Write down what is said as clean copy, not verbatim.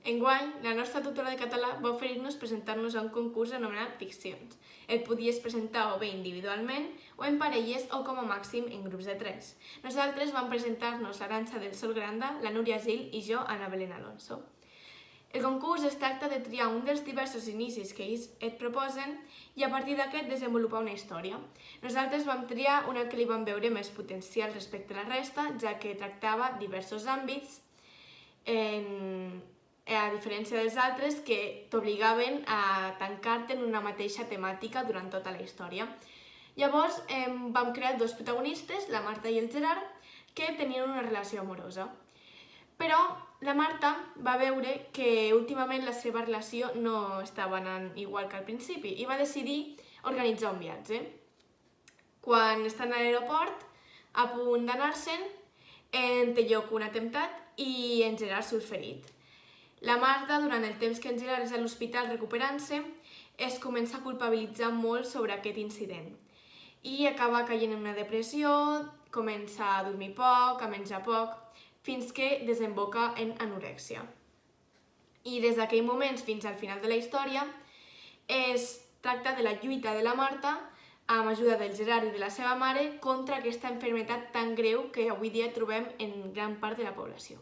Enguany, la nostra tutora de català va oferir-nos presentar-nos a un concurs anomenat Ficcions. El podies presentar o bé individualment, o en parelles, o com a màxim en grups de 3. Nosaltres vam presentar-nos l'Arantxa del Sol Granda, la Núria Gil i jo, Ana Belén Alonso. El concurs es tracta de triar un dels diversos inicis que ells et proposen i a partir d'aquest desenvolupar una història. Nosaltres vam triar una que li vam veure més potencial respecte a la resta, ja que tractava diversos àmbits, a diferència dels altres que t'obligaven a tancar-te en una mateixa temàtica durant tota la història. Llavors vam crear dos protagonistes, la Marta i el Gerard, que tenien una relació amorosa. Però la Marta va veure que últimament la seva relació no estava anant igual que al principi i va decidir organitzar un viatge. Quan estan a l'aeroport, a punt d'anar-se'n, té lloc un atemptat i en Gerard surt ferit. La Marta, durant el temps que en Gerard és a l'hospital recuperant-se, es comença a culpabilitzar molt sobre aquest incident i acaba caient en una depressió, comença a dormir poc, a menjar poc, fins que desemboca en anorèxia. I des d'aquell moment fins al final de la història es tracta de la lluita de la Marta amb ajuda del Gerard i de la seva mare contra aquesta malaltia tan greu que avui dia trobem en gran part de la població.